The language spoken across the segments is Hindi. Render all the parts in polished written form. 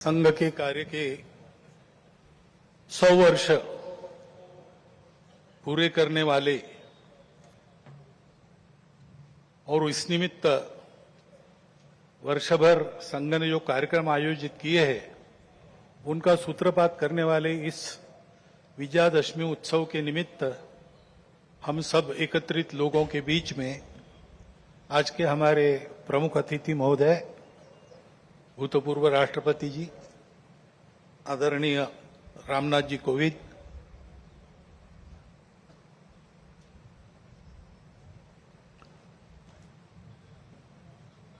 संघ के कार्य के 100 वर्ष पूरे करने वाले और इस निमित्त वर्षभर संघ ने जो कार्यक्रम आयोजित किए हैं उनका सूत्रपात करने वाले इस विजयादशमी उत्सव के निमित्त हम सब एकत्रित लोगों के बीच में आज के हमारे प्रमुख अतिथि महोदय भूतपूर्व राष्ट्रपति जी आदरणीय रामनाथ जी कोविंद,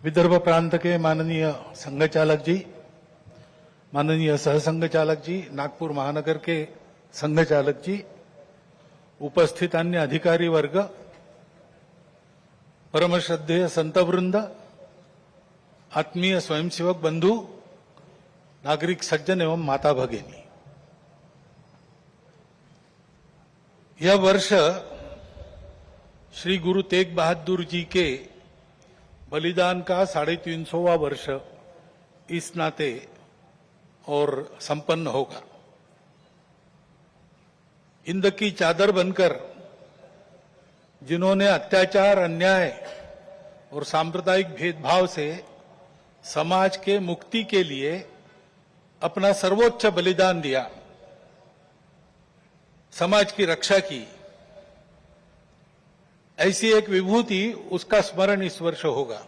विदर्भ प्रांत के माननीय संघ चालक जी, माननीय सहसंघ चालक जी, नागपुर महानगर के संघ चालक जी, उपस्थित अन्य अधिकारी वर्ग, परम श्रद्धेय संतवृंद, आत्मीय स्वयंसेवक बंधु, नागरिक सज्जन एवं माता भगिनी, यह वर्ष श्री गुरु तेग बहादुर जी के बलिदान का 350वां वर्ष इस नाते और संपन्न होगा। हिंद की चादर बनकर जिन्होंने अत्याचार, अन्याय और सांप्रदायिक भेदभाव से समाज के मुक्ति के लिए अपना सर्वोच्च बलिदान दिया, समाज की रक्षा की, ऐसी एक विभूति, उसका स्मरण इस वर्ष होगा।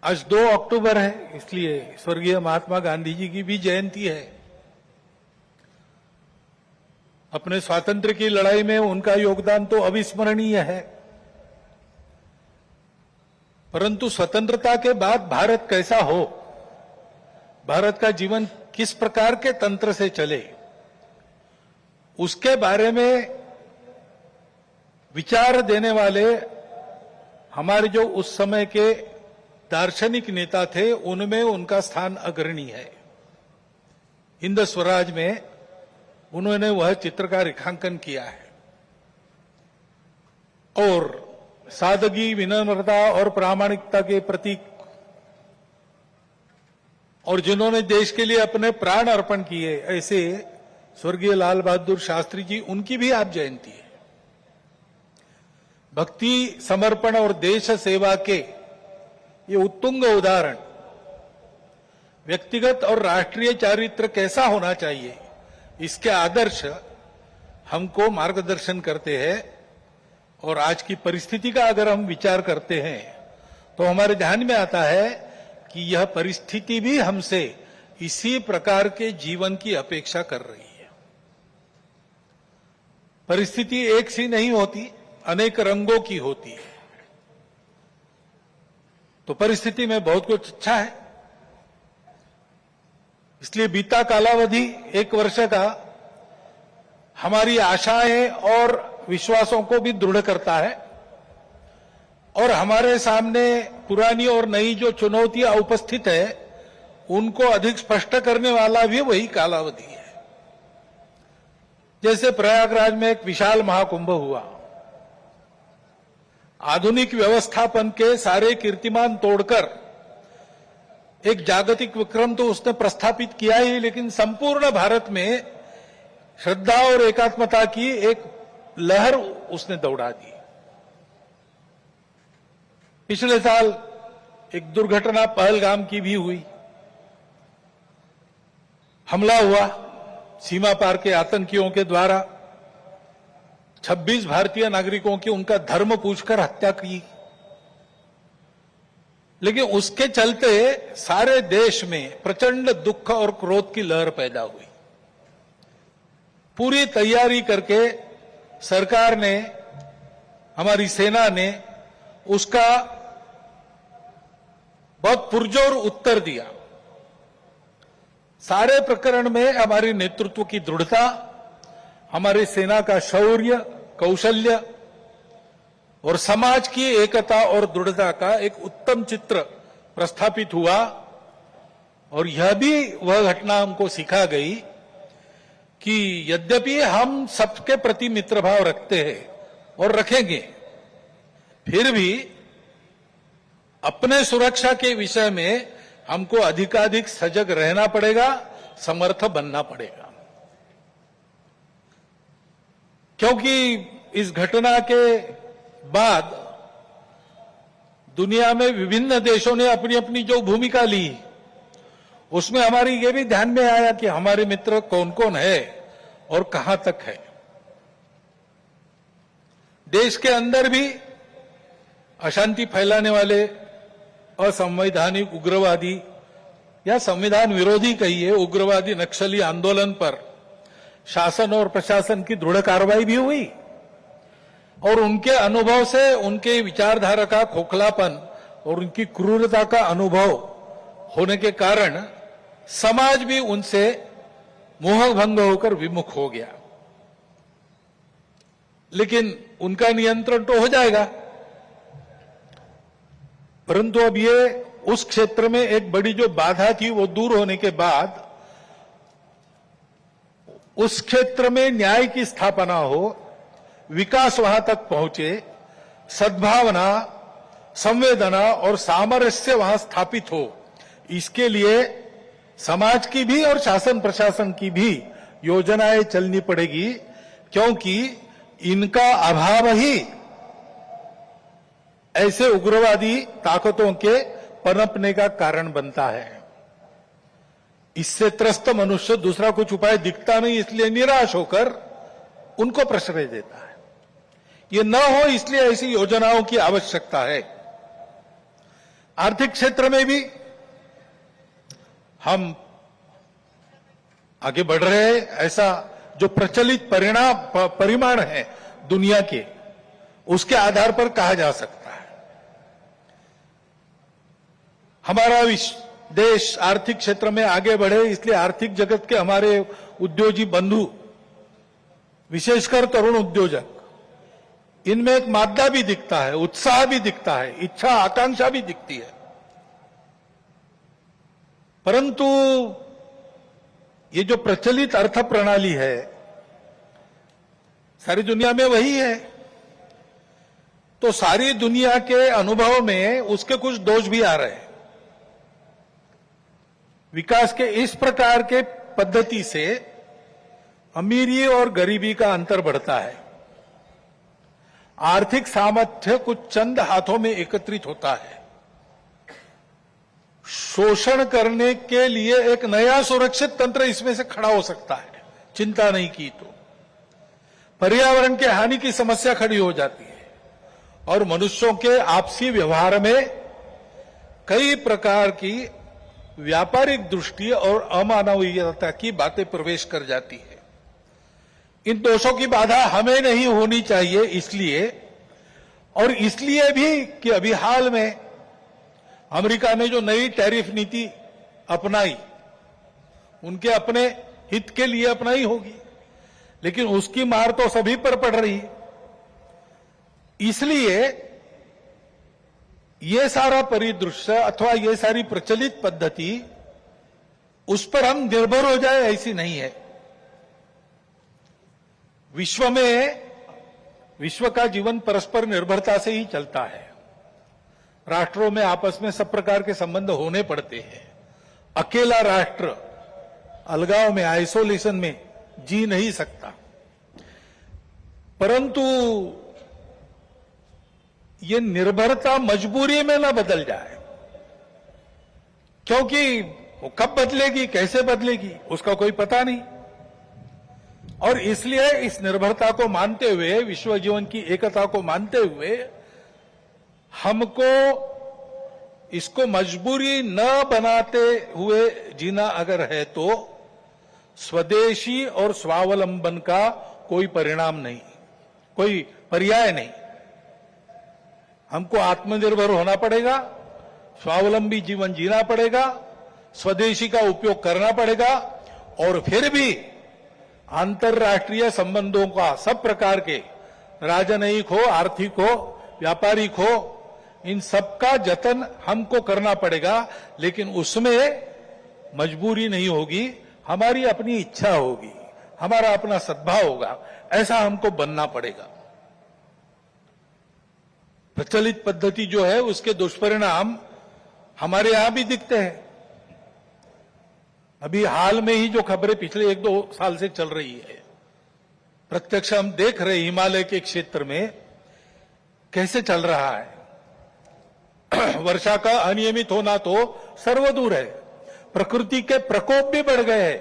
आज 2 अक्टूबर है, इसलिए स्वर्गीय महात्मा गांधी जी की भी जयंती है। अपने स्वातंत्र्य की लड़ाई में उनका योगदान तो अविस्मरणीय है, परंतु स्वतंत्रता के बाद भारत कैसा हो, भारत का जीवन किस प्रकार के तंत्र से चले, उसके बारे में विचार देने वाले हमारे जो उस समय के दार्शनिक नेता थे, उनमें उनका स्थान अग्रणी है। हिंद स्वराज में उन्होंने वह चित्र का रेखांकन किया है और सादगी, विनम्रता और प्रामाणिकता के प्रतीक, और जिन्होंने देश के लिए अपने प्राण अर्पण किए, ऐसे स्वर्गीय लाल बहादुर शास्त्री जी, उनकी भी आज जयंती है। भक्ति, समर्पण और देश सेवा के ये उत्तुंग उदाहरण व्यक्तिगत और राष्ट्रीय चारित्र कैसा होना चाहिए, इसके आदर्श हमको मार्गदर्शन करते हैं। और आज की परिस्थिति का अगर हम विचार करते हैं तो हमारे ध्यान में आता है कि यह परिस्थिति भी हमसे इसी प्रकार के जीवन की अपेक्षा कर रही है। परिस्थिति एक सी नहीं होती, अनेक रंगों की होती है। तो परिस्थिति में बहुत कुछ अच्छा है, इसलिए बीता कालावधि 1 वर्ष का हमारी आशाएं और विश्वासों को भी दृढ़ करता है और हमारे सामने पुरानी और नई जो चुनौतियां उपस्थित है उनको अधिक स्पष्ट करने वाला भी वही कालावधि है। जैसे प्रयागराज में एक विशाल महाकुंभ हुआ, आधुनिक व्यवस्थापन के सारे कीर्तिमान तोड़कर एक जागतिक विक्रम तो उसने प्रस्थापित किया ही, लेकिन संपूर्ण भारत में श्रद्धा और एकात्मता की एक लहर उसने दौड़ा दी। पिछले साल एक दुर्घटना पहलगाम की भी हुई, हमला हुआ सीमा पार के आतंकियों के द्वारा, 26 भारतीय नागरिकों की उनका धर्म पूछकर हत्या की। लेकिन उसके चलते सारे देश में प्रचंड दुख और क्रोध की लहर पैदा हुई। पूरी तैयारी करके सरकार ने, हमारी सेना ने उसका बहुत पुरजोर उत्तर दिया। सारे प्रकरण में हमारी नेतृत्व की दृढ़ता, हमारी सेना का शौर्य, कौशल्य और समाज की एकता और दृढ़ता का एक उत्तम चित्र प्रस्थापित हुआ। और यह भी वह घटना हमको सिखा गई कि यद्यपि हम सबके प्रति मित्र भाव रखते हैं और रखेंगे, फिर भी अपने सुरक्षा के विषय में हमको अधिकाधिक सजग रहना पड़ेगा, समर्थ बनना पड़ेगा। क्योंकि इस घटना के बाद दुनिया में विभिन्न देशों ने अपनी अपनी जो भूमिका ली, उसमें हमारी ये भी ध्यान में आया कि हमारे मित्र कौन कौन है और कहां तक है। देश के अंदर भी अशांति फैलाने वाले असंवैधानिक उग्रवादी या संविधान विरोधी कहिए उग्रवादी नक्सली आंदोलन पर शासन और प्रशासन की दृढ़ कार्रवाई भी हुई और उनके अनुभव से उनके विचारधारा का खोखलापन और उनकी क्रूरता का अनुभव होने के कारण समाज भी उनसे मोहभंग होकर विमुख हो गया। लेकिन उनका नियंत्रण तो हो जाएगा, परंतु अब ये उस क्षेत्र में एक बड़ी जो बाधा थी वो दूर होने के बाद उस क्षेत्र में न्याय की स्थापना हो, विकास वहां तक पहुंचे, सद्भावना, संवेदना और सामरस्य वहां स्थापित हो, इसके लिए समाज की भी और शासन प्रशासन की भी योजनाएं चलनी पड़ेगी, क्योंकि इनका अभाव ही ऐसे उग्रवादी ताकतों के पनपने का कारण बनता है। इससे त्रस्त मनुष्य दूसरा कुछ उपाय दिखता नहीं, इसलिए निराश होकर उनको प्रश्रय देता है। ये न हो इसलिए ऐसी योजनाओं की आवश्यकता है। आर्थिक क्षेत्र में भी हम आगे बढ़ रहे हैं। ऐसा जो प्रचलित परिमाण है दुनिया के, उसके आधार पर कहा जा सकता है हमारा देश आर्थिक क्षेत्र में आगे बढ़े, इसलिए आर्थिक जगत के हमारे उद्योगी बंधु, विशेषकर तरुण उद्योजक, इनमें एक मादा भी दिखता है, उत्साह भी दिखता है, इच्छा आकांक्षा भी दिखती है। परंतु ये जो प्रचलित अर्थ प्रणाली है सारी दुनिया में वही है, तो सारी दुनिया के अनुभव में उसके कुछ दोष भी आ रहे हैं। विकास के इस प्रकार के पद्धति से अमीरी और गरीबी का अंतर बढ़ता है। आर्थिक सामर्थ्य कुछ चंद हाथों में एकत्रित होता है। शोषण करने के लिए एक नया सुरक्षित तंत्र इसमें से खड़ा हो सकता है, चिंता नहीं की तो। पर्यावरण के हानि की समस्या खड़ी हो जाती है और मनुष्यों के आपसी व्यवहार में कई प्रकार की व्यापारिक दृष्टि और अमानवीयता की बातें प्रवेश कर जाती है। इन दोषों की बाधा हमें नहीं होनी चाहिए, इसलिए भी कि अभी हाल में अमेरिका ने जो नई टैरिफ नीति अपनाई, उनके अपने हित के लिए अपनाई होगी, लेकिन उसकी मार तो सभी पर पड़ रही है। इसलिए ये सारा परिदृश्य अथवा ये सारी प्रचलित पद्धति उस पर हम निर्भर हो जाए ऐसी नहीं है। विश्व का जीवन परस्पर निर्भरता से ही चलता है। राष्ट्रों में आपस में सब प्रकार के संबंध होने पड़ते हैं। अकेला राष्ट्र अलगाव में, आइसोलेशन में जी नहीं सकता। परंतु ये निर्भरता मजबूरी में न बदल जाए, क्योंकि वो कब बदलेगी, कैसे बदलेगी, उसका कोई पता नहीं। और इसलिए इस निर्भरता को मानते हुए, विश्व जीवन की एकता को मानते हुए, हमको इसको मजबूरी न बनाते हुए जीना अगर है तो स्वदेशी और स्वावलंबन का कोई परिणाम नहीं, कोई पर्याय नहीं। हमको आत्मनिर्भर होना पड़ेगा, स्वावलंबी जीवन जीना पड़ेगा, स्वदेशी का उपयोग करना पड़ेगा और फिर भी अंतर्राष्ट्रीय संबंधों का सब प्रकार के, राजनयिक हो, आर्थिक हो, व्यापारिक हो, इन सबका जतन हमको करना पड़ेगा। लेकिन उसमें मजबूरी नहीं होगी, हमारी अपनी इच्छा होगी, हमारा अपना सद्भाव होगा, ऐसा हमको बनना पड़ेगा। प्रचलित पद्धति जो है उसके दुष्परिणाम हमारे यहां भी दिखते हैं। अभी हाल में ही जो खबरें पिछले 1-2 साल से चल रही है, प्रत्यक्ष हम देख रहे हिमालय के क्षेत्र में कैसे चल रहा है। वर्षा का अनियमित होना तो सर्वदूर है, प्रकृति के प्रकोप भी बढ़ गए हैं,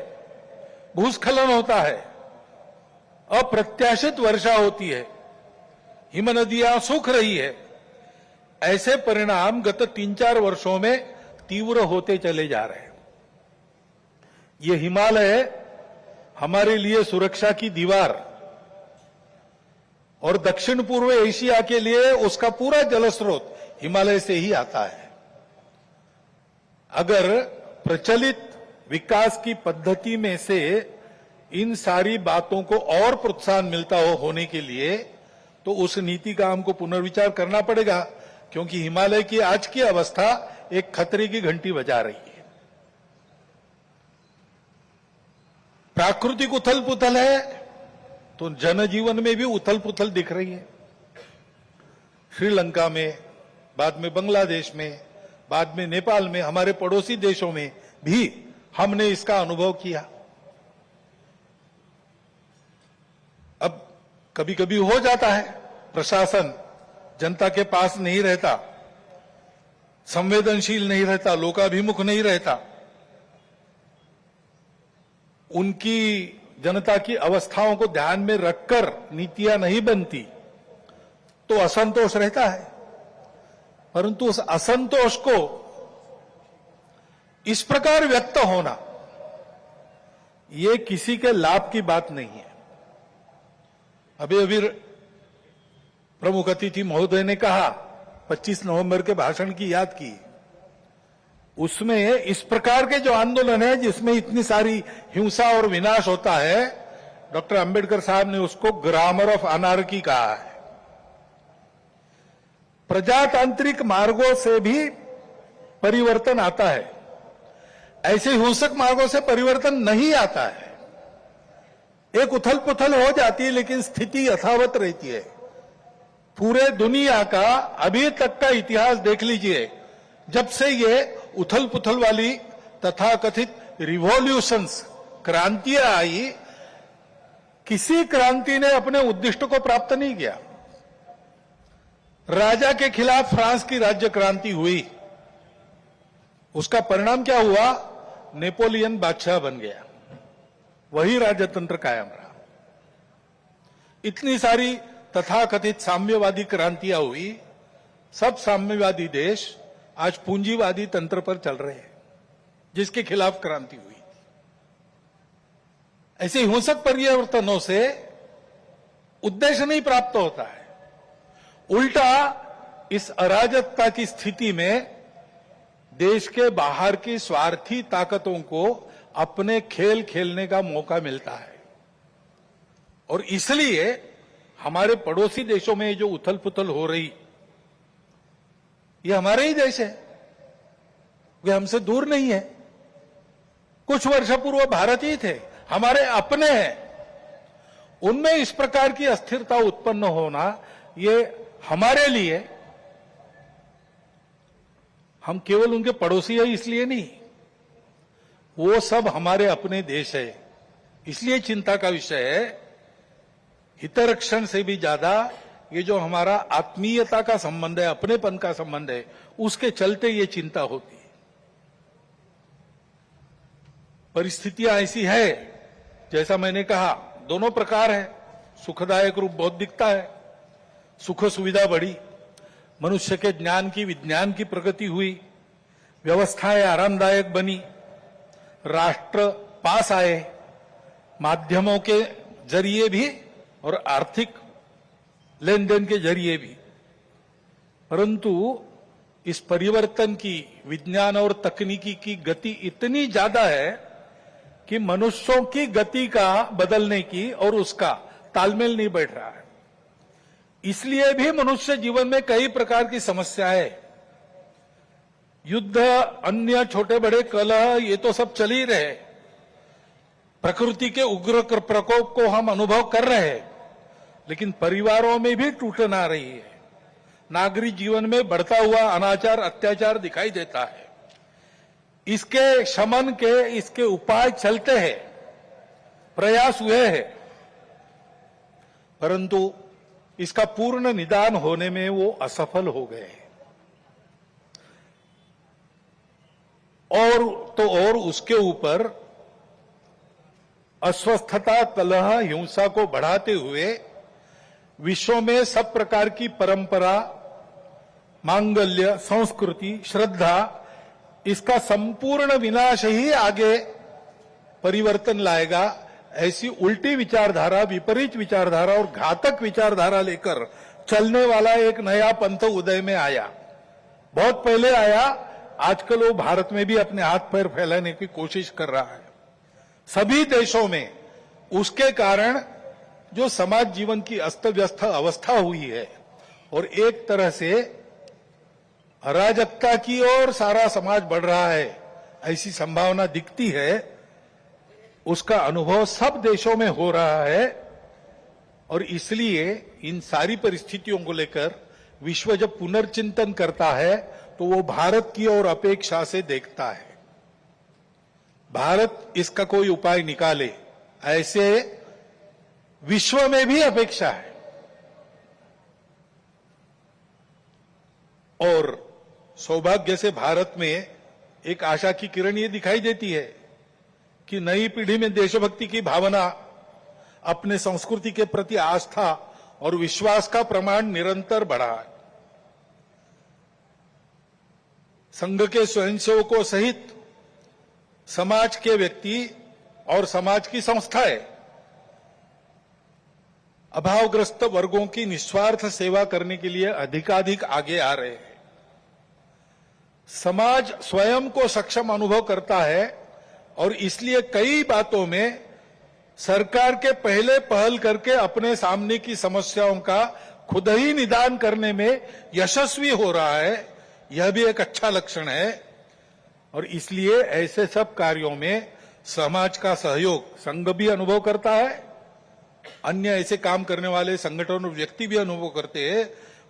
भूस्खलन होता है, अप्रत्याशित वर्षा होती है, हिम नदियां सूख रही है। ऐसे परिणाम गत 3-4 वर्षों में तीव्र होते चले जा रहे हैं। ये हिमालय हमारे लिए सुरक्षा की दीवार और दक्षिण पूर्व एशिया के लिए उसका पूरा जलस्रोत हिमालय से ही आता है। अगर प्रचलित विकास की पद्धति में से इन सारी बातों को और प्रोत्साहन मिलता हो होने के लिए, तो उस नीति का हमको पुनर्विचार करना पड़ेगा, क्योंकि हिमालय की आज की अवस्था एक खतरे की घंटी बजा रही है। प्राकृतिक उथल पुथल है तो जनजीवन में भी उथल पुथल दिख रही है। श्रीलंका में, बाद में बांग्लादेश में, बाद में नेपाल में, हमारे पड़ोसी देशों में भी हमने इसका अनुभव किया। अब कभी कभी हो जाता है, प्रशासन जनता के पास नहीं रहता, संवेदनशील नहीं रहता, लोकाभिमुख नहीं रहता, उनकी जनता की अवस्थाओं को ध्यान में रखकर नीतियां नहीं बनती, तो असंतोष रहता है। परंतु उस असंतोष को इस प्रकार व्यक्त होना, ये किसी के लाभ की बात नहीं है। अभी अभी प्रमुख अतिथि महोदय ने कहा, 25 नवंबर के भाषण की याद की, उसमें इस प्रकार के जो आंदोलन है जिसमें इतनी सारी हिंसा और विनाश होता है, डॉक्टर अंबेडकर साहब ने उसको ग्रामर ऑफ अनार्की कहा है। प्रजातांत्रिक मार्गों से भी परिवर्तन आता है, ऐसे हिंसक मार्गों से परिवर्तन नहीं आता है। एक उथल पुथल हो जाती है लेकिन स्थिति यथावत रहती है। पूरे दुनिया का अभी तक का इतिहास देख लीजिए, जब से ये उथल पुथल वाली तथाकथित रिवॉल्यूशंस, क्रांतियां आई, किसी क्रांति ने अपने उद्दिष्ट को प्राप्त नहीं किया। राजा के खिलाफ फ्रांस की राज्य क्रांति हुई, उसका परिणाम क्या हुआ? नेपोलियन बादशाह बन गया, वही राजतंत्र कायम रहा। इतनी सारी तथाकथित साम्यवादी क्रांतियां हुई, सब साम्यवादी देश आज पूंजीवादी तंत्र पर चल रहे हैं, जिसके खिलाफ क्रांति हुई। ऐसे हिंसक परिवर्तनों से उद्देश्य नहीं प्राप्त होता है, उल्टा इस अराजकता की स्थिति में देश के बाहर की स्वार्थी ताकतों को अपने खेल खेलने का मौका मिलता है। और इसलिए हमारे पड़ोसी देशों में जो उथल पुथल हो रही, ये हमारे ही देश है, वे हमसे दूर नहीं है। कुछ वर्ष पूर्व भारत ही थे, हमारे अपने हैं। उनमें इस प्रकार की अस्थिरता उत्पन्न होना, ये हमारे लिए, हम केवल उनके पड़ोसी हैं इसलिए नहीं, वो सब हमारे अपने देश है, इसलिए चिंता का विषय है। हितरक्षण से भी ज्यादा ये जो हमारा आत्मीयता का संबंध है, अपनेपन का संबंध है, उसके चलते ये चिंता होती है। परिस्थितियां ऐसी है, जैसा मैंने कहा, दोनों प्रकार है। सुखदायक रूप बहुत दिखता है, सुख सुविधा बढ़ी, मनुष्य के ज्ञान की, विज्ञान की प्रगति हुई, व्यवस्थाएं आरामदायक बनी, राष्ट्र पास आए, माध्यमों के जरिए भी और आर्थिक लेन देन के जरिए भी। परंतु इस परिवर्तन की, विज्ञान और तकनीकी की गति इतनी ज्यादा है कि मनुष्यों की गति का बदलने की और उसका तालमेल नहीं बैठ रहा है। इसलिए भी मनुष्य जीवन में कई प्रकार की समस्याएं, युद्ध, अन्य छोटे बड़े कलह, ये तो सब चल ही रहे। प्रकृति के उग्र प्रकोप को हम अनुभव कर रहे हैं, लेकिन परिवारों में भी टूटन आ रही है। नागरिक जीवन में बढ़ता हुआ अनाचार, अत्याचार दिखाई देता है। इसके शमन के इसके उपाय चलते हैं, प्रयास हुए हैं, परंतु इसका पूर्ण निदान होने में वो असफल हो गए। और उसके ऊपर अस्वस्थता, कलह, हिंसा को बढ़ाते हुए विश्व में सब प्रकार की परंपरा, मांगल्य, संस्कृति, श्रद्धा, इसका संपूर्ण विनाश ही आगे परिवर्तन लाएगा। ऐसी उल्टी विचारधारा, विपरीत विचारधारा और घातक विचारधारा लेकर चलने वाला एक नया पंथ उदय में आया। बहुत पहले आया, आजकल वो भारत में भी अपने हाथ पैर फैलाने की कोशिश कर रहा है सभी देशों में। उसके कारण जो समाज जीवन की अस्त व्यस्त अवस्था हुई है और एक तरह से अराजकता की ओर सारा समाज बढ़ रहा है, ऐसी संभावना दिखती है। उसका अनुभव सब देशों में हो रहा है और इसलिए इन सारी परिस्थितियों को लेकर विश्व जब पुनर्चिंतन करता है तो वो भारत की ओर अपेक्षा से देखता है। भारत इसका कोई उपाय निकाले, ऐसे विश्व में भी अपेक्षा है। और सौभाग्य से भारत में एक आशा की किरण ये दिखाई देती है कि नई पीढ़ी में देशभक्ति की भावना, अपने संस्कृति के प्रति आस्था और विश्वास का प्रमाण निरंतर बढ़ा है। संघ के स्वयंसेवकों सहित समाज के व्यक्ति और समाज की संस्थाएं अभावग्रस्त वर्गों की निस्वार्थ सेवा करने के लिए अधिकाधिक आगे आ रहे हैं। समाज स्वयं को सक्षम अनुभव करता है और इसलिए कई बातों में सरकार के पहले पहल करके अपने सामने की समस्याओं का खुद ही निदान करने में यशस्वी हो रहा है। यह भी एक अच्छा लक्षण है और इसलिए ऐसे सब कार्यों में समाज का सहयोग संघ भी अनुभव करता है, अन्य ऐसे काम करने वाले संगठन और व्यक्ति भी अनुभव करते हैं।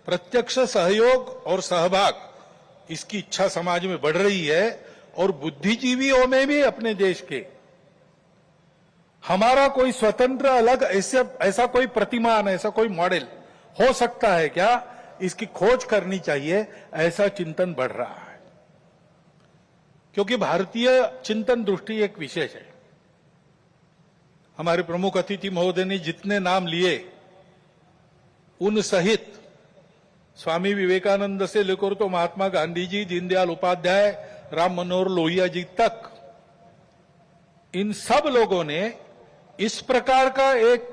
प्रत्यक्ष सहयोग और सहभाग, इसकी इच्छा समाज में बढ़ रही है और बुद्धिजीवियों में भी अपने देश के हमारा कोई स्वतंत्र अलग ऐसा कोई प्रतिमान, ऐसा कोई मॉडल हो सकता है क्या, इसकी खोज करनी चाहिए, ऐसा चिंतन बढ़ रहा है। क्योंकि भारतीय चिंतन दृष्टि एक विशेष है। हमारे प्रमुख अतिथि महोदय ने जितने नाम लिए उन सहित स्वामी विवेकानंद से लेकर तो महात्मा गांधी जी, दीनदयाल उपाध्याय, राम मनोहर लोहिया जी तक, इन सब लोगों ने इस प्रकार का एक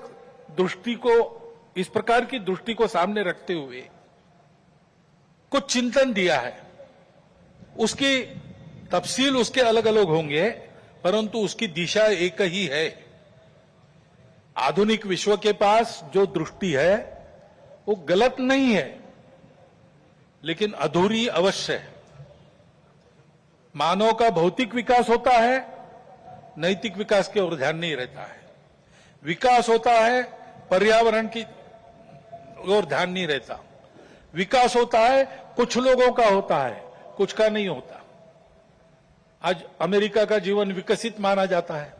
दृष्टि को, इस प्रकार की दृष्टि को सामने रखते हुए कुछ चिंतन दिया है। उसकी तफसील उसके अलग अलग होंगे, परंतु उसकी दिशा एक ही है। आधुनिक विश्व के पास जो दृष्टि है वो गलत नहीं है, लेकिन अधूरी अवश्य है। मानव का भौतिक विकास होता है, नैतिक विकास की ओर ध्यान नहीं रहता है। विकास होता है, पर्यावरण की ओर ध्यान नहीं रहता। विकास होता है, कुछ लोगों का होता है, कुछ का नहीं होता। आज अमेरिका का जीवन विकसित माना जाता है,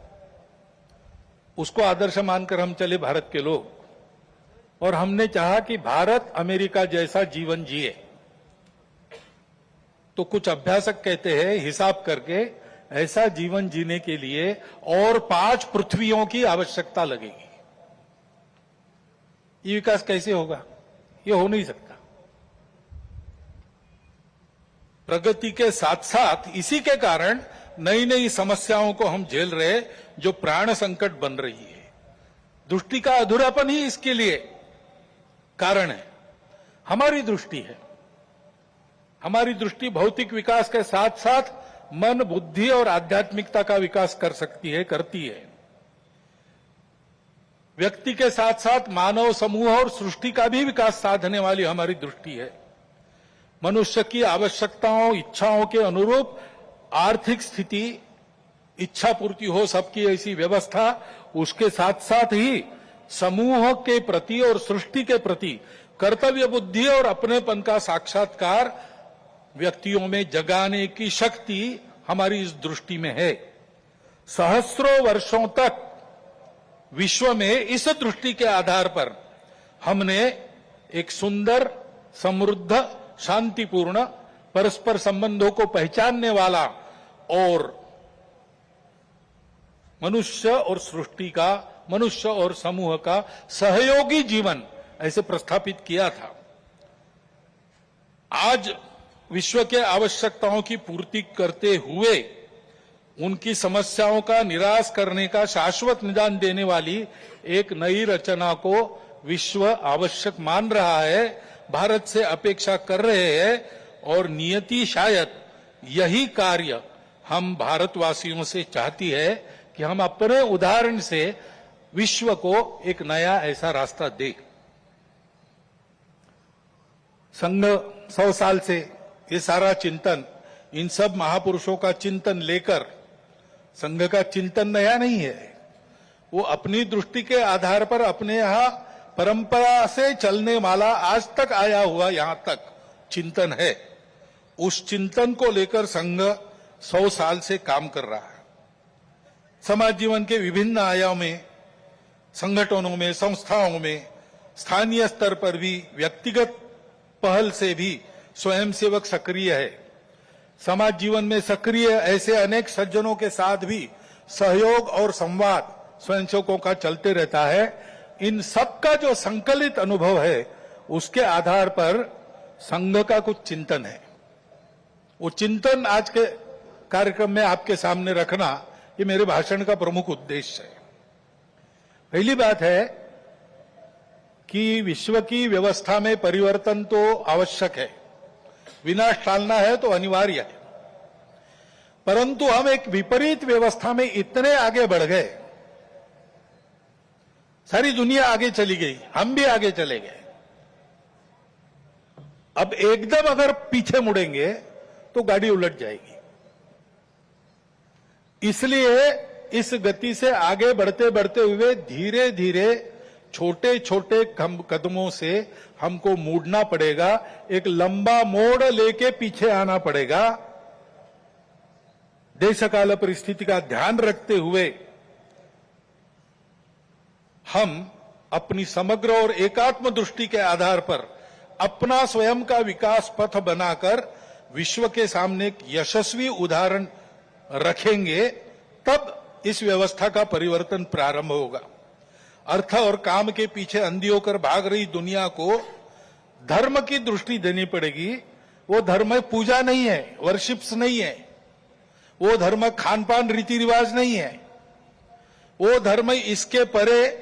उसको आदर्श मानकर हम चले भारत के लोग, और हमने चाहा कि भारत अमेरिका जैसा जीवन जिए। तो कुछ अभ्यासक कहते हैं, हिसाब करके ऐसा जीवन जीने के लिए और 5 पृथ्वियों की आवश्यकता लगेगी। ये विकास कैसे होगा? ये हो नहीं सकता। प्रगति के साथ साथ इसी के कारण नई नई समस्याओं को हम झेल रहे, जो प्राण संकट बन रही है। दृष्टि का अधूरापन ही इसके लिए कारण है। हमारी दृष्टि है, हमारी दृष्टि भौतिक विकास के साथ साथ मन, बुद्धि और आध्यात्मिकता का विकास कर सकती है, करती है। व्यक्ति के साथ साथ मानव समूह और सृष्टि का भी विकास साधने वाली हमारी दृष्टि है। मनुष्य की आवश्यकताओं, इच्छाओं के अनुरूप आर्थिक स्थिति, इच्छा पूर्ति हो सबकी, ऐसी व्यवस्था, उसके साथ साथ ही समूह के प्रति और सृष्टि के प्रति कर्तव्य बुद्धि और अपनेपन का साक्षात्कार व्यक्तियों में जगाने की शक्ति हमारी इस दृष्टि में है। सहस्रों वर्षों तक विश्व में इस दृष्टि के आधार पर हमने एक सुंदर, समृद्ध, शांतिपूर्ण, परस्पर संबंधों को पहचानने वाला और मनुष्य और सृष्टि का, मनुष्य और समूह का सहयोगी जीवन ऐसे प्रस्थापित किया था। आज विश्व के आवश्यकताओं की पूर्ति करते हुए उनकी समस्याओं का निराश करने का शाश्वत निदान देने वाली एक नई रचना को विश्व आवश्यक मान रहा है, भारत से अपेक्षा कर रहे हैं, और नियति शायद यही कार्य हम भारतवासियों से चाहती है कि हम अपने उदाहरण से विश्व को एक नया ऐसा रास्ता दें। संघ 100 साल से ये सारा चिंतन, इन सब महापुरुषों का चिंतन लेकर, संघ का चिंतन नया नहीं है, वो अपनी दृष्टि के आधार पर अपने यहां परंपरा से चलने वाला आज तक आया हुआ यहां तक चिंतन है। उस चिंतन को लेकर संघ 100 साल से काम कर रहा है। समाज जीवन के विभिन्न आयामों में, संगठनों में, संस्थाओं में, स्थानीय स्तर पर भी, व्यक्तिगत पहल से भी स्वयंसेवक सक्रिय है। समाज जीवन में सक्रिय ऐसे अनेक सज्जनों के साथ भी सहयोग और संवाद स्वयंसेवकों का चलते रहता है। इन सबका जो संकलित अनुभव है, उसके आधार पर संघ का कुछ चिंतन है। वो चिंतन आज के कार्यक्रम में आपके सामने रखना, ये मेरे भाषण का प्रमुख उद्देश्य है। पहली बात है कि विश्व की व्यवस्था में परिवर्तन तो आवश्यक है, विनाश टालना है तो अनिवार्य है, परंतु हम एक विपरीत व्यवस्था में इतने आगे बढ़ गए, सारी दुनिया आगे चली गई, हम भी आगे चले गए। अब एकदम अगर पीछे मुड़ेंगे तो गाड़ी उलट जाएगी। इसलिए इस गति से आगे बढ़ते बढ़ते हुए धीरे धीरे छोटे छोटे कदमों से हमको मुड़ना पड़ेगा, एक लंबा मोड़ लेके पीछे आना पड़ेगा। देश काल परिस्थिति का ध्यान रखते हुए हम अपनी समग्र और एकात्म दृष्टि के आधार पर अपना स्वयं का विकास पथ बनाकर विश्व के सामने एक यशस्वी उदाहरण रखेंगे, तब इस व्यवस्था का परिवर्तन प्रारंभ होगा। अर्थ और काम के पीछे अंधी होकर भाग रही दुनिया को धर्म की दृष्टि देनी पड़ेगी। वो धर्म पूजा नहीं है, वर्शिप्स नहीं है, वो धर्म खान पान रीति रिवाज नहीं है, वो धर्म इसके परे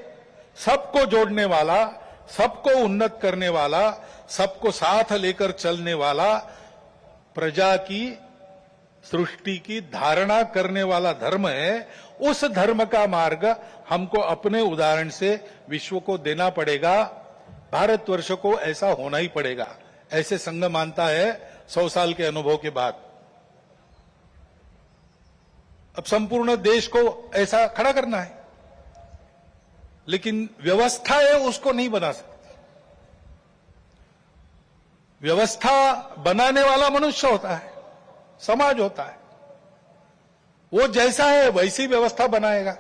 सबको जोड़ने वाला, सबको उन्नत करने वाला, सबको साथ लेकर चलने वाला, प्रजा की, सृष्टि की धारणा करने वाला धर्म है। उस धर्म का मार्ग हमको अपने उदाहरण से विश्व को देना पड़ेगा। भारतवर्ष को ऐसा होना ही पड़ेगा, ऐसे संघ मानता है 100 साल के अनुभव के बाद। अब संपूर्ण देश को ऐसा खड़ा करना है, लेकिन व्यवस्था है उसको नहीं बना सकते। व्यवस्था बनाने वाला मनुष्य होता है, समाज होता है, वो जैसा है वैसी व्यवस्था बनाएगा।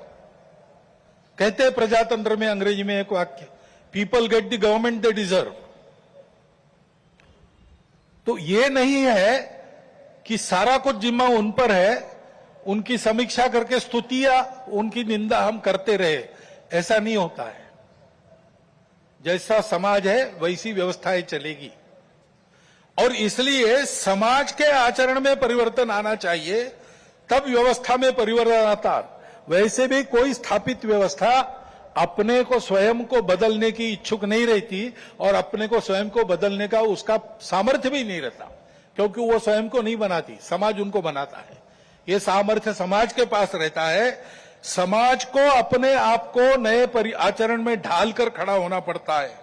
कहते हैं प्रजातंत्र में अंग्रेजी में एक वाक्य, people get the government they deserve. तो ये नहीं है कि सारा कुछ जिम्मा उन पर है, उनकी समीक्षा करके स्तुतियां, उनकी निंदा हम करते रहे, ऐसा नहीं होता है। जैसा समाज है वैसी व्यवस्थाएं चलेगी, और इसलिए समाज के आचरण में परिवर्तन आना चाहिए, तब व्यवस्था में परिवर्तन आता। वैसे भी कोई स्थापित व्यवस्था अपने को स्वयं को बदलने की इच्छुक नहीं रहती, और अपने को स्वयं को बदलने का उसका सामर्थ्य भी नहीं रहता, क्योंकि वो स्वयं को नहीं बनाती, समाज उनको बनाता है। ये सामर्थ्य समाज के पास रहता है। समाज को अपने आप को नए आचरण में ढालकर खड़ा होना पड़ता है।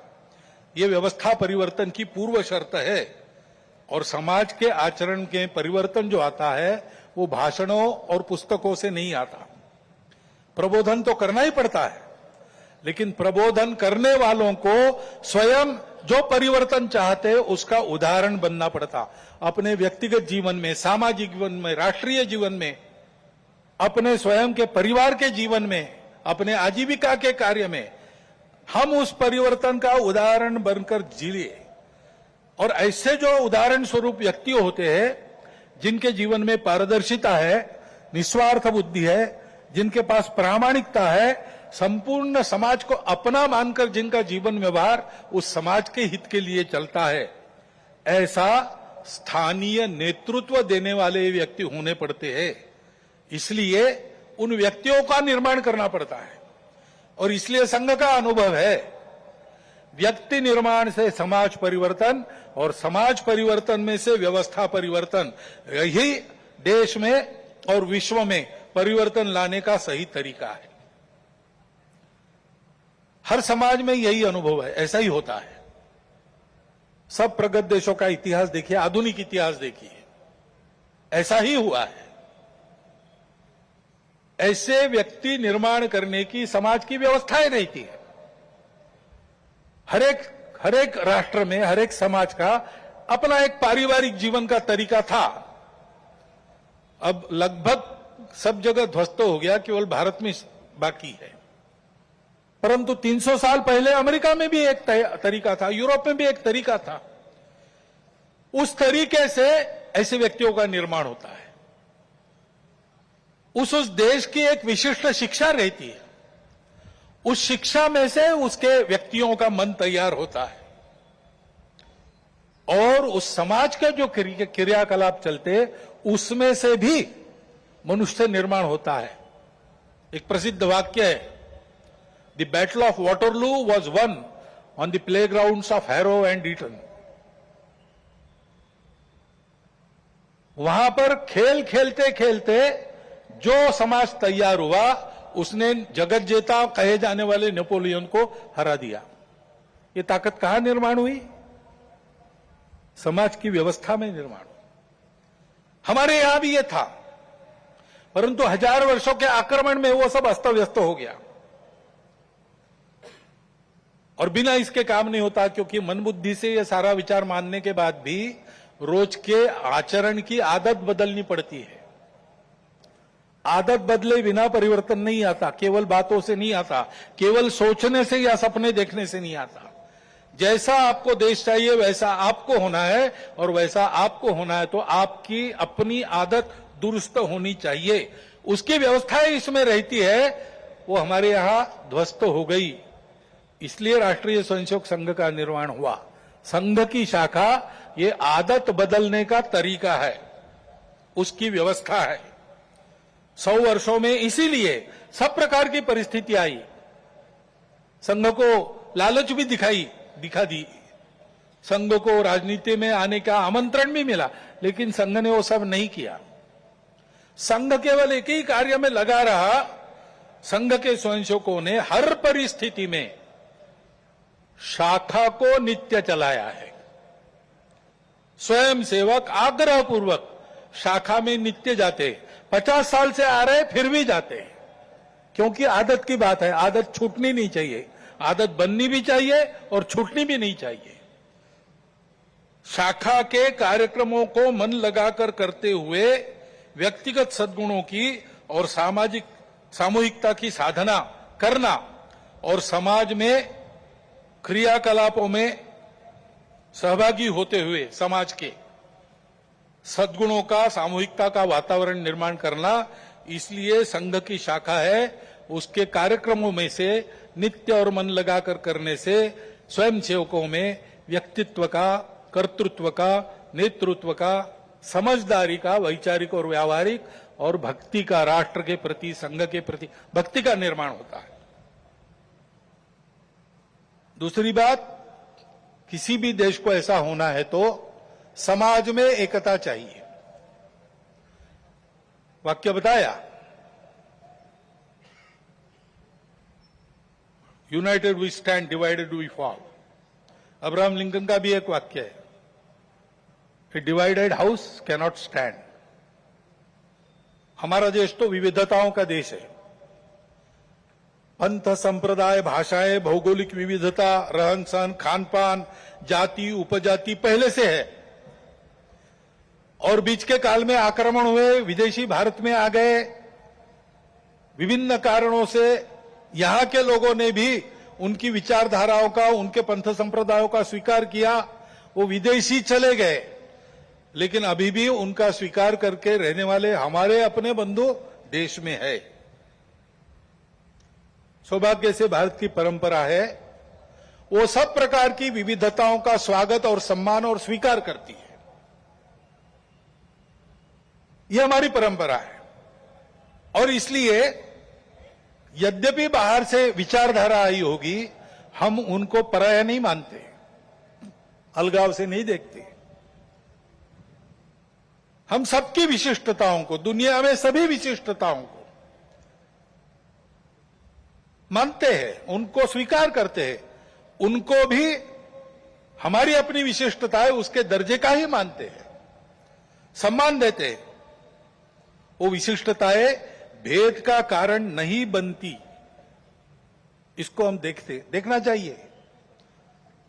ये व्यवस्था परिवर्तन की पूर्व शर्त है, और समाज के आचरण के परिवर्तन जो आता है वो भाषणों और पुस्तकों से नहीं आता। प्रबोधन तो करना ही पड़ता है, लेकिन प्रबोधन करने वालों को स्वयं जो परिवर्तन चाहते उसका उदाहरण बनना पड़ता। अपने व्यक्तिगत जीवन में, सामाजिक जीवन में, राष्ट्रीय जीवन में, अपने स्वयं के परिवार के जीवन में, अपने आजीविका के कार्य में हम उस परिवर्तन का उदाहरण बनकर जिए। और ऐसे जो उदाहरण स्वरूप व्यक्ति होते हैं, जिनके जीवन में पारदर्शिता है, निस्वार्थ बुद्धि है, जिनके पास प्रामाणिकता है, संपूर्ण समाज को अपना मानकर जिनका जीवन व्यवहार उस समाज के हित के लिए चलता है, ऐसा स्थानीय नेतृत्व देने वाले व्यक्ति होने पड़ते हैं। इसलिए उन व्यक्तियों का निर्माण करना पड़ता है। और इसलिए संघ का अनुभव है, व्यक्ति निर्माण से समाज परिवर्तन और समाज परिवर्तन में से व्यवस्था परिवर्तन, यही देश में और विश्व में परिवर्तन लाने का सही तरीका है। हर समाज में यही अनुभव है, ऐसा ही होता है। सब प्रगत देशों का इतिहास देखिए, आधुनिक इतिहास देखिए, ऐसा ही हुआ है। ऐसे व्यक्ति निर्माण करने की समाज की व्यवस्थाएं रहती है। हर एक राष्ट्र में, हर एक समाज का अपना एक पारिवारिक जीवन का तरीका था। अब लगभग सब जगह ध्वस्त हो गया, केवल भारत में बाकी है। परंतु 300 साल पहले अमेरिका में भी एक तरीका था, यूरोप में भी एक तरीका था। उस तरीके से ऐसे व्यक्तियों का निर्माण होता है। उस देश की एक विशिष्ट शिक्षा रहती है। उस शिक्षा में से उसके व्यक्तियों का मन तैयार होता है और उस समाज के जो क्रियाकलाप चलते, उसमें से भी मनुष्य निर्माण होता है। एक प्रसिद्ध वाक्य है, the battle of Waterloo was won on the playgrounds of Harrow and Eton. वहां पर खेल खेलते खेलते जो समाज तैयार हुआ, उसने जगत जेता कहे जाने वाले नेपोलियन को हरा दिया। ये ताकत कहां निर्माण हुई? समाज की व्यवस्था में निर्माण हुई। हमारे यहां भी ये था, परंतु 1000 वर्षों के आक्रमण में वो सब अस्त व्यस्त हो गया। और बिना इसके काम नहीं होता, क्योंकि मन बुद्धि से ये सारा विचार मानने के बाद भी रोज के आचरण की आदत बदलनी पड़ती है। आदत बदले बिना परिवर्तन नहीं आता, केवल बातों से नहीं आता, केवल सोचने से या सपने देखने से नहीं आता। जैसा आपको देश चाहिए वैसा आपको होना है, और वैसा आपको होना है तो आपकी अपनी आदत दुरुस्त होनी चाहिए। उसकी व्यवस्थाएं इसमें रहती है, वो हमारे यहां ध्वस्त हो गई। इसलिए राष्ट्रीय स्वयंसेवक संघ का निर्माण हुआ। संघ की शाखा ये आदत बदलने का तरीका है, उसकी व्यवस्था है। 100 वर्षों में इसीलिए सब प्रकार की परिस्थिति आई। संघ को लालच भी दिखा दी, संघ को राजनीति में आने का आमंत्रण भी मिला, लेकिन संघ ने वो सब नहीं किया। संघ केवल एक ही कार्य में लगा रहा। संघ के स्वयंसेवकों ने हर परिस्थिति में शाखा को नित्य चलाया है। स्वयंसेवक आग्रहपूर्वक शाखा में नित्य जाते, 50 साल से आ रहे फिर भी जाते, क्योंकि आदत की बात है। आदत छूटनी नहीं चाहिए, आदत बननी भी चाहिए और छूटनी भी नहीं चाहिए। शाखा के कार्यक्रमों को मन लगाकर करते हुए व्यक्तिगत सद्गुणों की और सामूहिकता की साधना करना और समाज में क्रियाकलापों में सहभागी होते हुए समाज के सद्गुणों का, सामूहिकता का वातावरण निर्माण करना, इसलिए संघ की शाखा है। उसके कार्यक्रमों में से नित्य और मन लगाकर करने से स्वयंसेवकों में व्यक्तित्व का, कर्तृत्व का, नेतृत्व का, समझदारी का, वैचारिक और व्यावहारिक और भक्ति का, राष्ट्र के प्रति, संघ के प्रति भक्ति का निर्माण होता है। दूसरी बात, किसी भी देश को ऐसा होना है तो समाज में एकता चाहिए। वाक्य बताया, united we stand, divided we fall. Abraham Lincoln का भी एक वाक्य है, a divided house cannot stand. हमारा देश तो विविधताओं का देश है। पंथ, संप्रदाय, भाषाएं, भौगोलिक विविधता, रहन सहन, खान पान, जाति, उपजाति पहले से है और बीच के काल में आक्रमण हुए, विदेशी भारत में आ गए, विभिन्न कारणों से यहां के लोगों ने भी उनकी विचारधाराओं का, उनके पंथ संप्रदायों का स्वीकार किया, वो विदेशी चले गए, लेकिन अभी भी उनका स्वीकार करके रहने वाले हमारे अपने बंधु देश में है। सौभाग्य से भारत की परंपरा है, वो सब प्रकार की विविधताओं का स्वागत और सम्मान और स्वीकार करती है। यह हमारी परंपरा है और इसलिए यद्यपि बाहर से विचारधारा आई होगी, हम उनको पराया नहीं मानते, अलगाव से नहीं देखते। हम सबकी विशिष्टताओं को, दुनिया में सभी विशिष्टताओं को मानते हैं, उनको स्वीकार करते हैं, उनको भी हमारी अपनी विशिष्टता है उसके दर्जे का ही मानते हैं, सम्मान देते हैं। वो विशिष्टताएं भेद का कारण नहीं बनती, इसको हम देखना चाहिए।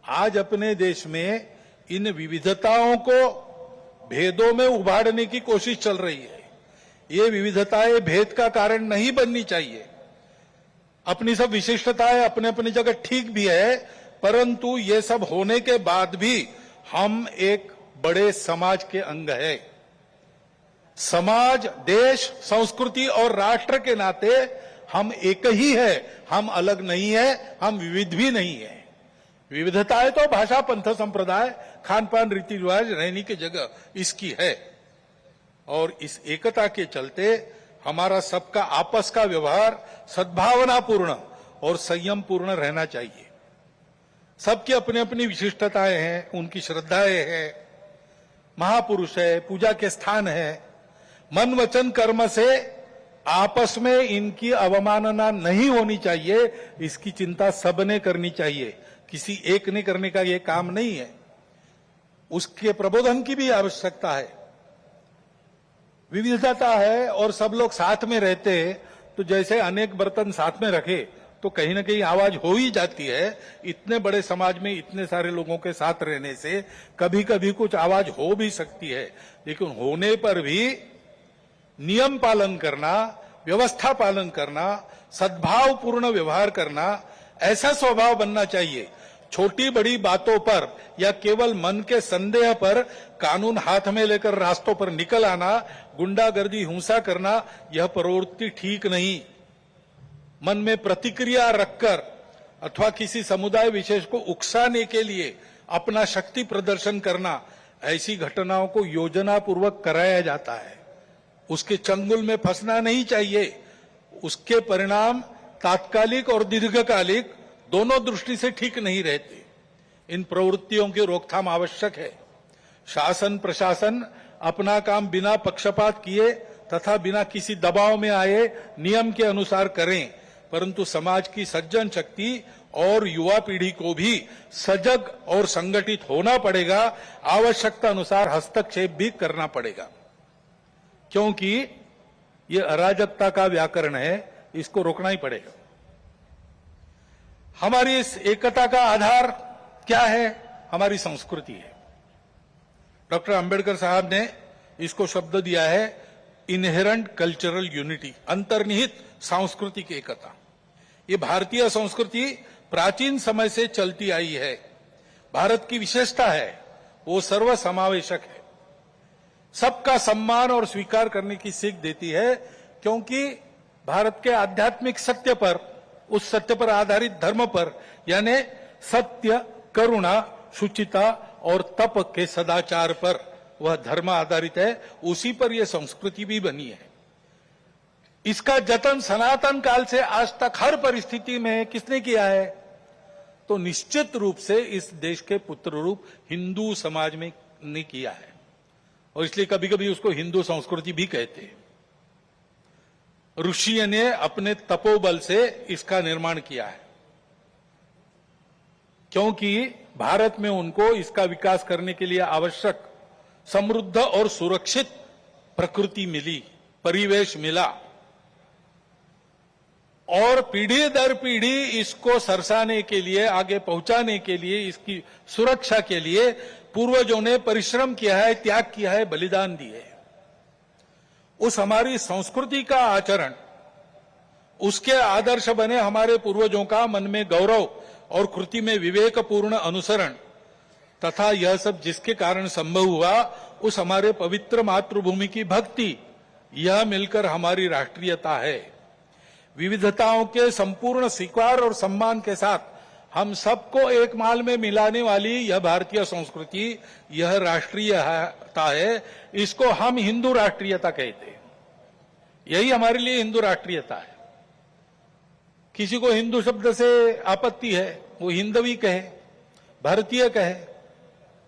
आज अपने देश में इन विविधताओं को भेदों में उभारने की कोशिश चल रही है। ये विविधताएं भेद का कारण नहीं बननी चाहिए। अपनी सब विशिष्टताएं अपने अपनी जगह ठीक भी है, परंतु ये सब होने के बाद भी हम एक बड़े समाज के अंग है। समाज, देश, संस्कृति और राष्ट्र के नाते हम एक ही है, हम अलग नहीं है, हम विविध भी नहीं है। विविधताएं तो भाषा, पंथ, संप्रदाय, खान पान, रीति रिवाज, रहने की जगह इसकी है और इस एकता के चलते हमारा सबका आपस का व्यवहार सद्भावनापूर्ण और संयमपूर्ण रहना चाहिए। सबकी अपनी अपनी विशिष्टताएं हैं, उनकी श्रद्धाएं हैं, महापुरुष है, पूजा के स्थान है। मन वचन कर्म से आपस में इनकी अवमानना नहीं होनी चाहिए, इसकी चिंता सबने करनी चाहिए, किसी एक ने करने का यह काम नहीं है। उसके प्रबोधन की भी आवश्यकता है। विविधता है और सब लोग साथ में रहते हैं, तो जैसे अनेक बर्तन साथ में रखे तो कहीं ना कहीं आवाज हो ही जाती है। इतने बड़े समाज में इतने सारे लोगों के साथ रहने से कभी कभी कुछ आवाज हो भी सकती है, लेकिन होने पर भी नियम पालन करना, व्यवस्था पालन करना, सद्भावपूर्ण व्यवहार करना, ऐसा स्वभाव बनना चाहिए। छोटी बड़ी बातों पर या केवल मन के संदेह पर कानून हाथ में लेकर रास्तों पर निकल आना, गुंडागर्दी, हिंसा करना, यह प्रवृत्ति ठीक नहीं। मन में प्रतिक्रिया रखकर अथवा किसी समुदाय विशेष को उकसाने के लिए अपना शक्ति प्रदर्शन करना, ऐसी घटनाओं को योजनापूर्वक कराया जाता है। उसके चंगुल में फंसना नहीं चाहिए। उसके परिणाम तात्कालिक और दीर्घकालिक दोनों दृष्टि से ठीक नहीं रहते। इन प्रवृत्तियों की रोकथाम आवश्यक है। शासन प्रशासन अपना काम बिना पक्षपात किए तथा बिना किसी दबाव में आए नियम के अनुसार करें, परंतु समाज की सज्जन शक्ति और युवा पीढ़ी को भी सजग और संगठित होना पड़ेगा। आवश्यकता अनुसार हस्तक्षेप भी करना पड़ेगा, क्योंकि ये अराजकता का व्याकरण है, इसको रोकना ही पड़ेगा। हमारी इस एकता का आधार क्या है? हमारी संस्कृति है। डॉक्टर अंबेडकर साहब ने इसको शब्द दिया है इनहेरेंट कल्चरल यूनिटी, अंतर्निहित सांस्कृतिक एकता। ये भारतीय संस्कृति प्राचीन समय से चलती आई है। भारत की विशेषता है, वो सर्वसमावेशक है, सबका सम्मान और स्वीकार करने की सीख देती है, क्योंकि भारत के आध्यात्मिक सत्य पर, उस सत्य पर आधारित धर्म पर, यानी सत्य, करुणा, शुचिता और तप के सदाचार पर वह धर्म आधारित है। उसी पर यह संस्कृति भी बनी है। इसका जतन सनातन काल से आज तक हर परिस्थिति में किसने किया है? तो निश्चित रूप से इस देश के पुत्र रूप हिंदू समाज में ने किया है, और इसलिए कभी कभी उसको हिंदू संस्कृति भी कहते हैं। ऋषि ने अपने तपोबल से इसका निर्माण किया है, क्योंकि भारत में उनको इसका विकास करने के लिए आवश्यक समृद्ध और सुरक्षित प्रकृति मिली, परिवेश मिला, और पीढ़ी दर पीढ़ी इसको सरसाने के लिए, आगे पहुंचाने के लिए, इसकी सुरक्षा के लिए पूर्वजों ने परिश्रम किया है, त्याग किया है, बलिदान दिए। उस हमारी संस्कृति का आचरण, उसके आदर्श बने हमारे पूर्वजों का मन में गौरव और कृति में विवेकपूर्ण अनुसरण तथा यह सब जिसके कारण संभव हुआ, उस हमारे पवित्र मातृभूमि की भक्ति, यह मिलकर हमारी राष्ट्रीयता है। विविधताओं के संपूर्ण स्वीकार और सम्मान के साथ हम सबको एक माल में मिलाने वाली यह भारतीय संस्कृति, यह राष्ट्रीयता है। इसको हम हिंदू राष्ट्रीयता कहते हैं। यही हमारे लिए हिंदू राष्ट्रीयता है। किसी को हिंदू शब्द से आपत्ति है, वो हिंदवी कहे, भारतीय कहे,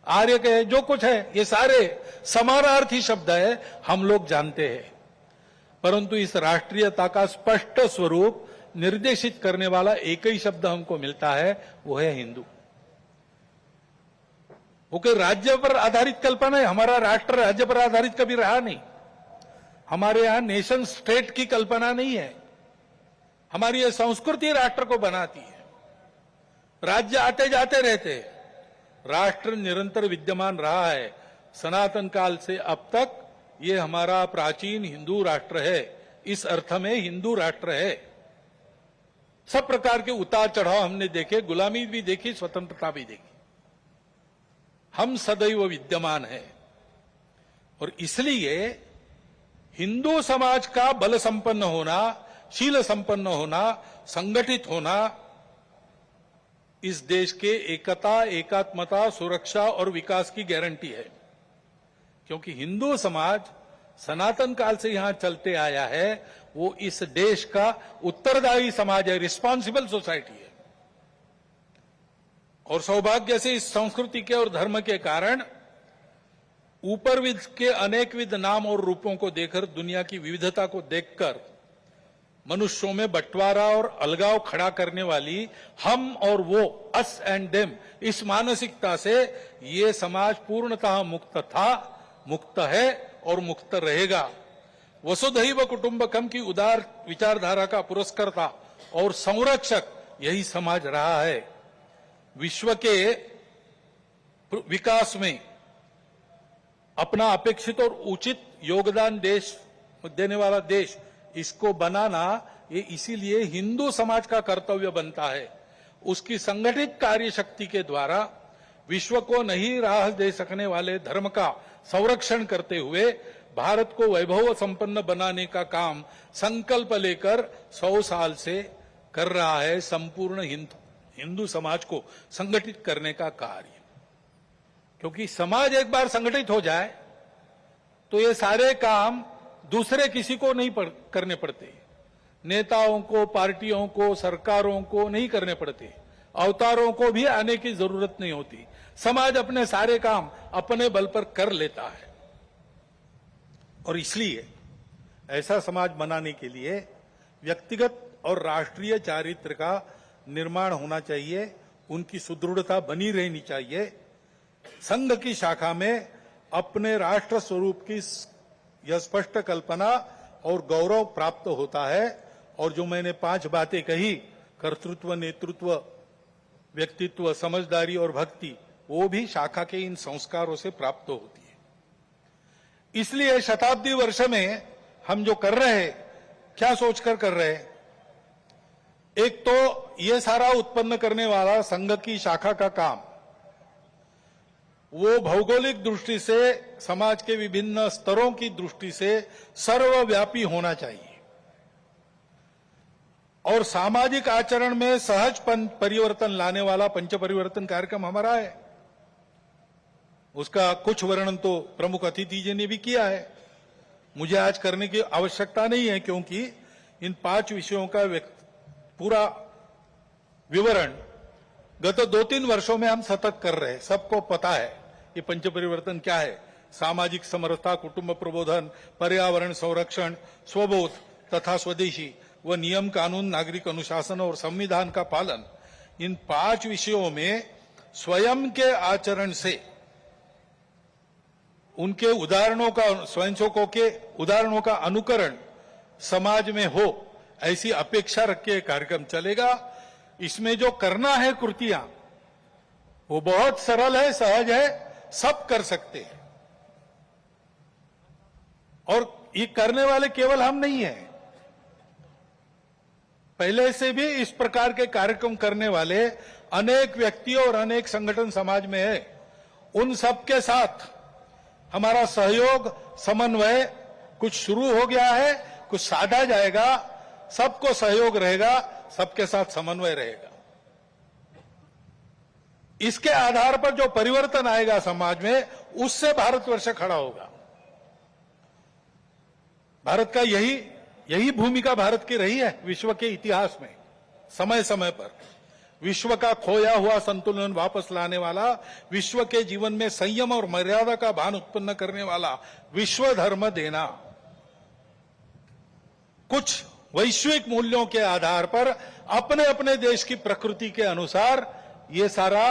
आर्य कहे, जो कुछ है, ये सारे समानार्थी शब्द है, हम लोग जानते हैं। परंतु इस राष्ट्रीयता का स्पष्ट स्वरूप निर्देशित करने वाला एक ही शब्द हमको मिलता है, वो है हिंदू। वो कोई राज्य पर आधारित कल्पना है। हमारा राष्ट्र राज्य पर आधारित कभी रहा नहीं। हमारे यहां नेशन स्टेट की कल्पना नहीं है। हमारी यह संस्कृति राष्ट्र को बनाती है। राज्य आते जाते रहते हैं, राष्ट्र निरंतर विद्यमान रहा है। सनातन काल से अब तक ये हमारा प्राचीन हिंदू राष्ट्र है। इस अर्थ में हिंदू राष्ट्र है। सब प्रकार के उतार चढ़ाव हमने देखे, गुलामी भी देखी, स्वतंत्रता भी देखी। हम सदैव विद्यमान है और इसलिए हिंदू समाज का बल संपन्न होना, शील संपन्न होना, संगठित होना इस देश के एकता, एकात्मता, सुरक्षा और विकास की गारंटी है। क्योंकि हिंदू समाज सनातन काल से यहां चलते आया है, वो इस देश का उत्तरदायी समाज है, रिस्पॉन्सिबल सोसाइटी है। और सौभाग्य से इस संस्कृति के और धर्म के कारण ऊपरविद के अनेकविध नाम और रूपों को देखकर, दुनिया की विविधता को देखकर मनुष्यों में बंटवारा और अलगाव खड़ा करने वाली हम और वो, अस एंड देम, इस मानसिकता से ये समाज पूर्णतः मुक्त था, मुक्त है और मुक्त रहेगा। वसुधैव कुटुंबकम की उदार विचारधारा का पुरस्कर्ता और संरक्षक यही समाज रहा है। विश्व के विकास में अपना अपेक्षित और उचित योगदान देने वाला देश, इसको बनाना ये इसीलिए हिंदू समाज का कर्तव्य बनता है। उसकी संगठित कार्य शक्ति के द्वारा विश्व को नई राह दे सकने वाले धर्म का संरक्षण करते हुए भारत को वैभव संपन्न बनाने का काम संकल्प लेकर 100 साल से कर रहा है संपूर्ण हिंदू समाज को संगठित करने का कार्य। क्योंकि समाज एक बार संगठित हो जाए तो ये सारे काम दूसरे किसी को नहीं करने पड़ते। नेताओं को, पार्टियों को, सरकारों को नहीं करने पड़ते। अवतारों को भी आने की जरूरत नहीं होती। समाज अपने सारे काम अपने बल पर कर लेता है। और इसलिए ऐसा समाज बनाने के लिए व्यक्तिगत और राष्ट्रीय चारित्र का निर्माण होना चाहिए, उनकी सुदृढ़ता बनी रहनी चाहिए। संघ की शाखा में अपने राष्ट्र स्वरूप की यह स्पष्ट कल्पना और गौरव प्राप्त होता है। और जो मैंने 5 बातें कही, कर्तृत्व, नेतृत्व, व्यक्तित्व, समझदारी और भक्ति, वो भी शाखा के इन संस्कारों से प्राप्त होती है। इसलिए शताब्दी वर्ष में हम जो कर रहे हैं, क्या सोचकर कर रहे हैं? एक तो ये सारा उत्पन्न करने वाला संघ की शाखा का काम, वो भौगोलिक दृष्टि से, समाज के विभिन्न स्तरों की दृष्टि से सर्वव्यापी होना चाहिए। और सामाजिक आचरण में सहज परिवर्तन लाने वाला पंच परिवर्तन कार्यक्रम हमारा है। उसका कुछ वर्णन तो प्रमुख अतिथि जी ने भी किया है, मुझे आज करने की आवश्यकता नहीं है, क्योंकि इन 5 विषयों का पूरा विवरण गत 2-3 वर्षों में हम सतत कर रहे हैं। सबको पता है ये पंच परिवर्तन क्या है। सामाजिक समरसता, कुटुंब प्रबोधन, पर्यावरण संरक्षण, स्वबोध तथा स्वदेशी व नियम कानून, नागरिक अनुशासन और संविधान का पालन, इन 5 विषयों में स्वयं के आचरण से, उनके उदाहरणों का, स्वयंसेवकों के उदाहरणों का अनुकरण समाज में हो, ऐसी अपेक्षा रख के कार्यक्रम चलेगा। इसमें जो करना है कृतियां वो बहुत सरल है, सहज है, सब कर सकते हैं। और ये करने वाले केवल हम नहीं हैं, पहले से भी इस प्रकार के कार्यक्रम करने वाले अनेक व्यक्ति और अनेक संगठन समाज में है। उन सबके साथ हमारा सहयोग, समन्वय कुछ शुरू हो गया है, कुछ साधा जाएगा। सबको सहयोग रहेगा, सबके साथ समन्वय रहेगा। इसके आधार पर जो परिवर्तन आएगा समाज में, उससे भारतवर्ष खड़ा होगा। भारत का यही भूमिका भारत की रही है विश्व के इतिहास में। समय समय पर विश्व का खोया हुआ संतुलन वापस लाने वाला, विश्व के जीवन में संयम और मर्यादा का भान उत्पन्न करने वाला विश्व धर्म देना, कुछ वैश्विक मूल्यों के आधार पर अपने अपने देश की प्रकृति के अनुसार ये सारा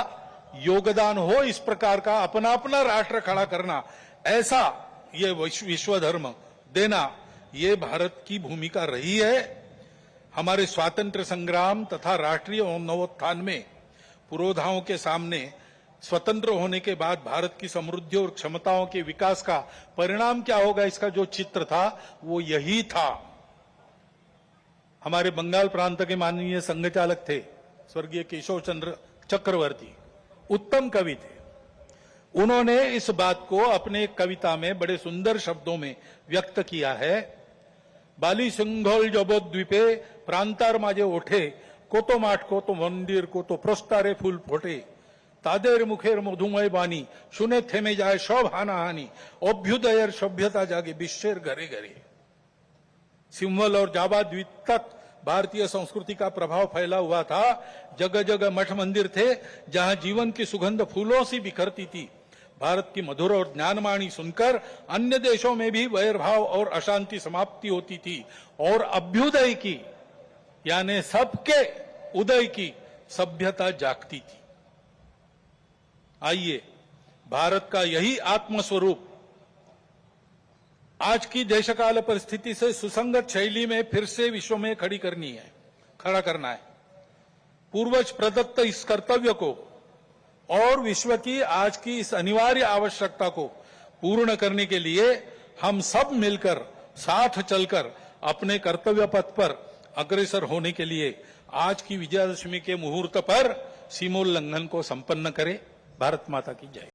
योगदान हो, इस प्रकार का अपना अपना राष्ट्र खड़ा करना, ऐसा ये विश्व धर्म देना, ये भारत की भूमिका रही है। हमारे स्वातंत्र संग्राम तथा राष्ट्रीय नवोत्थान में पुरोधाओं के सामने स्वतंत्र होने के बाद भारत की समृद्धि और क्षमताओं के विकास का परिणाम क्या होगा, इसका जो चित्र था वो यही था। हमारे बंगाल प्रांत के माननीय संघ चालक थे स्वर्गीय केशव चंद्र चक्रवर्ती, उत्तम कवि थे। उन्होंने इस बात को अपने कविता में बड़े सुंदर शब्दों में व्यक्त किया है। बाली सिंघल जबोद्वीपे प्रांतार माझे ओठे, कोतो माठ कोतो मंदिर कोतो प्रस्तारे फूल फोटे, तादेर मुखेर मधुमय बानी, शुने थेमे जाए सब हानाहानी, अभ्युदयर सभ्यता जागे विश्वेर घरे घरे। सिंहल और जावा द्वीप तक भारतीय संस्कृति का प्रभाव फैला हुआ था। जगह जगह मठ मंदिर थे जहां जीवन की सुगंध फूलों से बिखरती थी। भारत की मधुर और ज्ञानवाणी सुनकर अन्य देशों में भी वैरभाव और अशांति समाप्ति होती थी और अभ्युदय की यानी सबके उदय की सभ्यता जागती थी। आइए भारत का यही आत्मस्वरूप आज की देशकाल परिस्थिति से सुसंगत शैली में फिर से विश्व में खड़ा करना है। पूर्वज प्रदत्त इस कर्तव्य को और विश्व की आज की इस अनिवार्य आवश्यकता को पूर्ण करने के लिए हम सब मिलकर साथ चलकर अपने कर्तव्य पथ पर अग्रसर होने के लिए आज की विजयादशमी के मुहूर्त पर सीमोल्लंघन को संपन्न करें। भारत माता की जय।